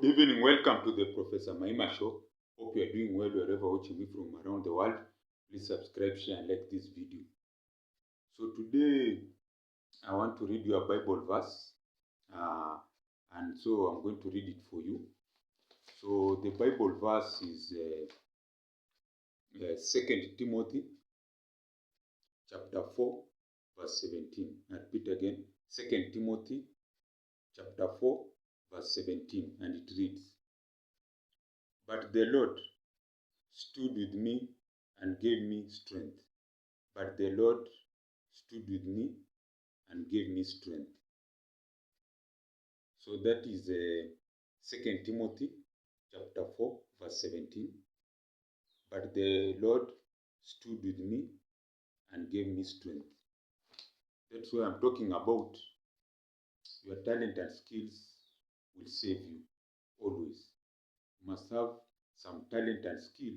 Good evening, welcome to the Professor Maima Show. Hope you are doing well wherever watching me from around the world. Please subscribe, share, and like this video. So today I want to read you a Bible verse, and so I'm going to read it for you. So the Bible verse is 2 Timothy chapter 4 verse 17. I repeat again, 2 Timothy chapter 4 verse 17, and it reads, "But the Lord stood with me and gave me strength. But the Lord stood with me and gave me strength." So that is 2 Timothy chapter 4 verse 17. But the Lord stood with me and gave me strength. That's why I'm talking about. Your talent and skills will save you always. You must have some talent and skill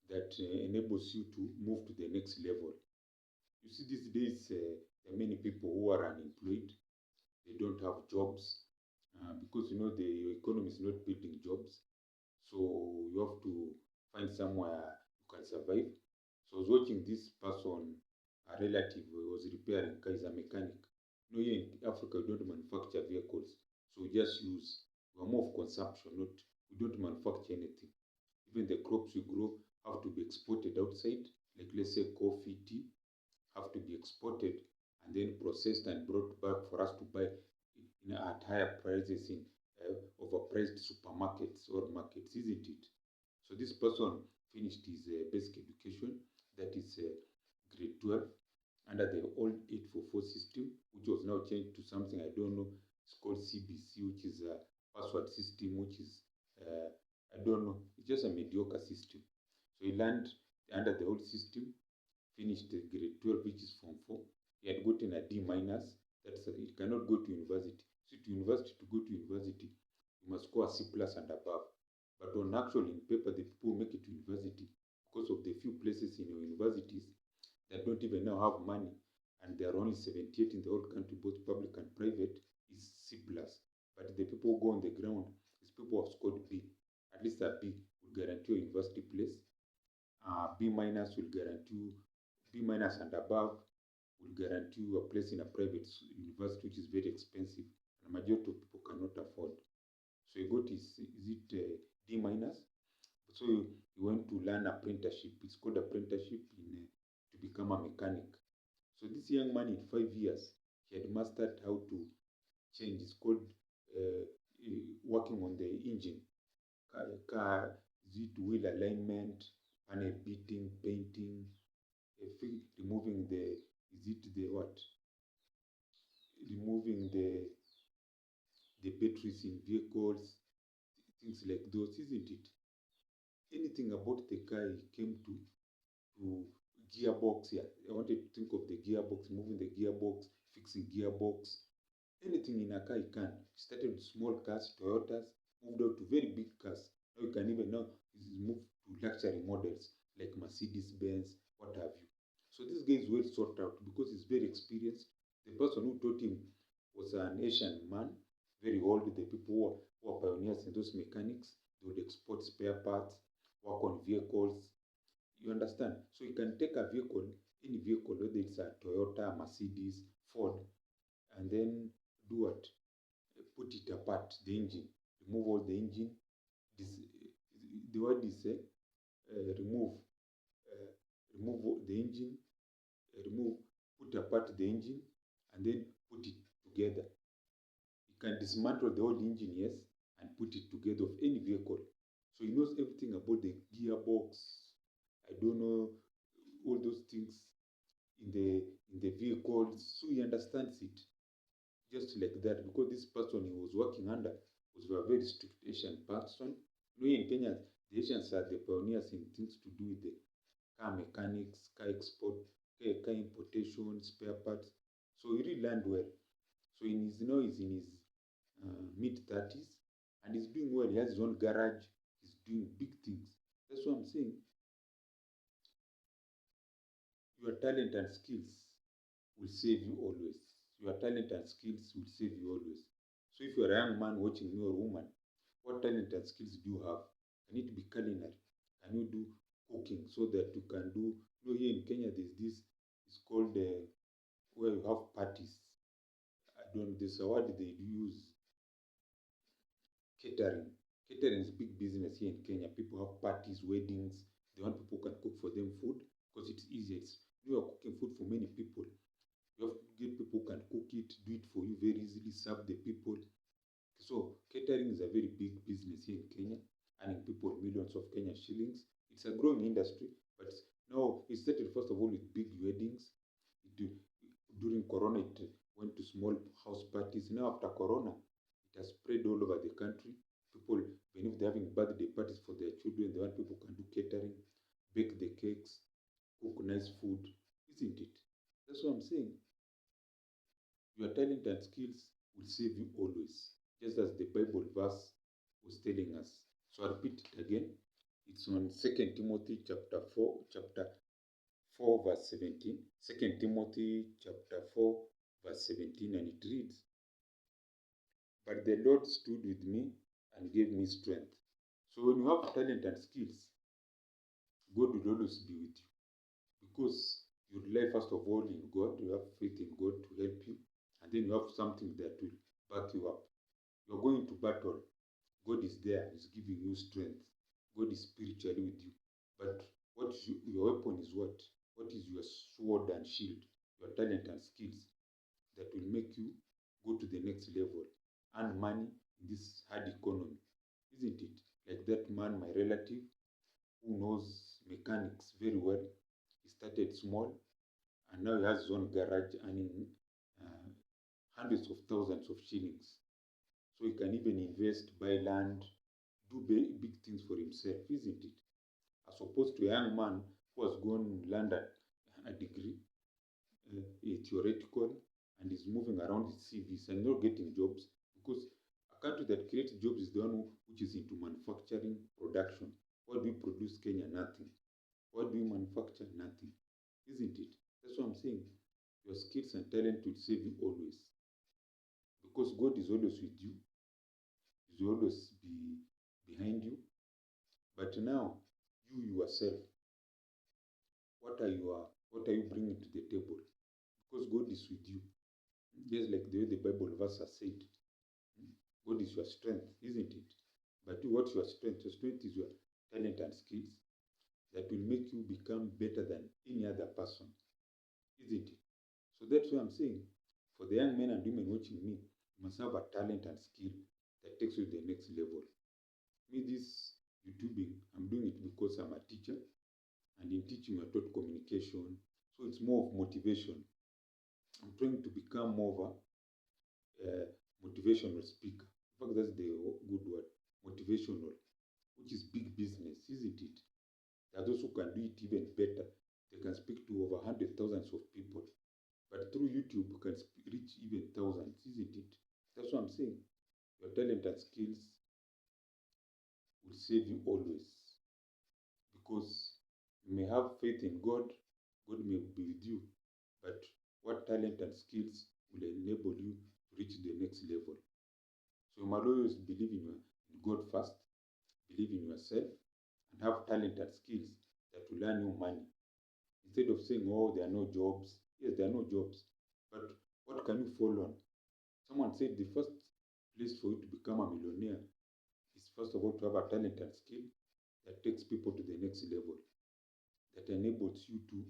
that enables you to move to the next level. You see, these days there are many people who are unemployed. They don't have jobs because the economy is not building jobs. So you have to find somewhere you can survive. So I was watching this person, a relative was repairing car, is a mechanic. Here in Africa we don't manufacture vehicles, so we just use. We are more of consumption, not we don't manufacture anything. Even the crops we grow have to be exported outside, like let's say coffee, tea, have to be exported and then processed and brought back for us to buy at higher prices in overpriced supermarkets or markets, isn't it? So this person finished his basic education, that is grade 12, under the old 844 system, which was now changed to something I don't know. It's called CBC, which is a password system, which is I don't know. It's just a mediocre system. So he learned under the old system, finished grade 12, which is Form 4. He had gotten a D minus. That's he cannot go to university. So to go to university, you must score a C plus and above. But on actual in paper, the people who make it to university, because of the few places in your universities that don't even now have money, and there are only 78 in the whole country, both public and private, is C plus. But the people who go on the ground is people who have scored B. At least a B will guarantee a university place. B minus will guarantee B minus and above will guarantee you a place in a private university, which is very expensive, and a majority of people cannot afford. So he got his D minus. So he went to learn apprenticeship. It's called apprenticeship to become a mechanic. So this young man in 5 years, he had mastered how to change. It's called working on the engine, car, wheel alignment, panel beating, painting, removing removing the batteries in vehicles, things like those, isn't it? Anything about the car he came to gearbox here. I wanted to think of the gearbox, moving the gearbox, fixing gearbox. Anything in a car he can. Started with small cars, Toyotas, moved out to very big cars. Now you can even now move to luxury models like Mercedes Benz, what have you. So this guy is well sought out because he's very experienced. The person who taught him was an Asian man, very old. The people who are pioneers in those mechanics, they would export spare parts, work on vehicles. You understand? So you can take a vehicle, any vehicle, whether it's a Toyota, Mercedes, Ford, and then do what? Put it apart, the engine, remove all the engine. The word is remove the engine, put apart the engine, and then put it together. You can dismantle the whole engine, yes, and put it together of any vehicle. So he knows everything about the gearbox. I don't know all those things in the vehicles. So he understands it just like that, because this person he was working under was a very strict Asian person. In Kenya, the Asians are the pioneers in things to do with the car mechanics, car export, car importation, spare parts. So he really learned well. So he's in his mid-30s, and he's doing well. He has his own garage. He's doing big things. That's what I'm saying. Your talent and skills will save you always. Your talent and skills will save you always. So if you're a young man watching me or woman, What talent and skills do you have? Can it be culinary? Can you do cooking so that you can do, here in Kenya, there's this, it's called where you have parties. I don't, this word they do use, catering. Catering is big business here in Kenya. People have parties, weddings. They want people who can cook for them food because it's easier. You are cooking food for many people. You have to get people who can cook it, do it for you very easily, serve the people. So catering is a very big business here in Kenya, earning people millions of Kenyan shillings. It's a growing industry, but now it started first of all with big weddings. During Corona, it went to small house parties. Now after Corona, it has spread all over the country. People, even if they're having birthday parties for their children, they want people who can do catering, bake the cakes, cook nice food, isn't it? That's what I'm saying. Your talent and skills will save you always, just as the Bible verse was telling us. So I repeat it again. It's on 2 Timothy chapter 4 verse 17. 2 Timothy chapter 4 verse 17, and it reads, "But the Lord stood with me and gave me strength." So when you have talent and skills, God will always be with you, because you rely first of all in God. You have faith in God to help you, and then you have something that will back you up. You're going to battle. God is there. He's giving you strength. God is spiritually with you. But your weapon is what? What is your sword and shield? Your talent and skills that will make you go to the next level, earn money in this hard economy, isn't it? Like that man, my relative, who knows mechanics very well. He started small, and now he has his own garage, earning uh, hundreds of thousands of shillings. So he can even invest, buy land, do big things for himself, isn't it? As opposed to a young man who has gone and learned a degree, a theoretical, and is moving around his CVs and not getting jobs, because a country that creates jobs is the one which is into manufacturing, production. What do we produce, Kenya? Nothing. What do we manufacture? Nothing. Isn't it? That's what I'm saying. Your skills and talent will save you always, because God is always with you. He will always be behind you. But now, you yourself, what are you bringing to the table? Because God is with you. Just like the way the Bible verse has said, God is your strength, isn't it? But what's your strength? Your strength is your talent and skills that will make you become better than any other person, isn't it? So that's what I'm saying. For the young men and women watching me, you must have a talent and skill that takes you to the next level. Me, this YouTubing, I'm doing it because I'm a teacher, and in teaching I taught communication, so it's more of motivation. I'm trying to become more of a motivational speaker. In fact, that's the good word, motivational, which is big business, isn't it? There are those who can do it even better. They can speak to over 100,000 of people. But through YouTube, you can reach even thousands, isn't it? That's what I'm saying. Your talent and skills will save you always. Because you may have faith in God, God may be with you, but what talent and skills will enable you to reach the next level? So you must always believe in God first, believe in yourself, and have talent and skills that will earn you money. Instead of saying, oh, there are no jobs. Yes, there are no jobs, but what can you fall on? Someone said the first place for you to become a millionaire is first of all to have a talent and skill that takes people to the next level, that enables you to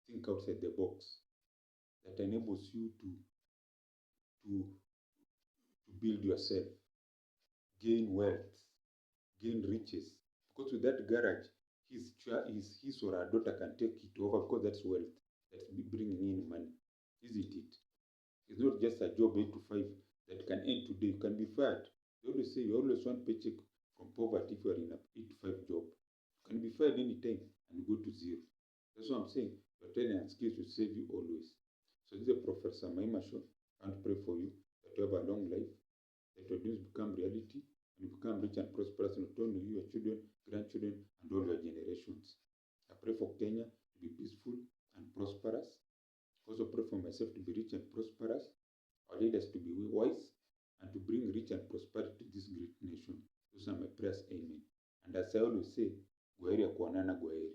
think outside the box, that enables you to build yourself, gain wealth, gain riches. Because with that garage, his or her daughter can take it over, because that's wealth, that's bringing in money, isn't it? It's not just a job 8 to 5 that can end today. You can be fired. They always say you always want paycheck from poverty if you are in an 8 to 5 job. You can be fired anytime and go to zero. That's what I'm saying. Your talent and skills will save you always. So this is Professor Maima Show. I want to pray for you that you have a long life, that your dreams become reality, and you become rich and prosperous, not only you, your children, grandchildren, and all your generations. I pray for Kenya to be peaceful and prosperous. Also pray for myself to be rich and prosperous, our leaders to be wise, and to bring rich and prosperity to this great nation. press amen. And as I always say, kwaheri ya kuonana, kwaheri.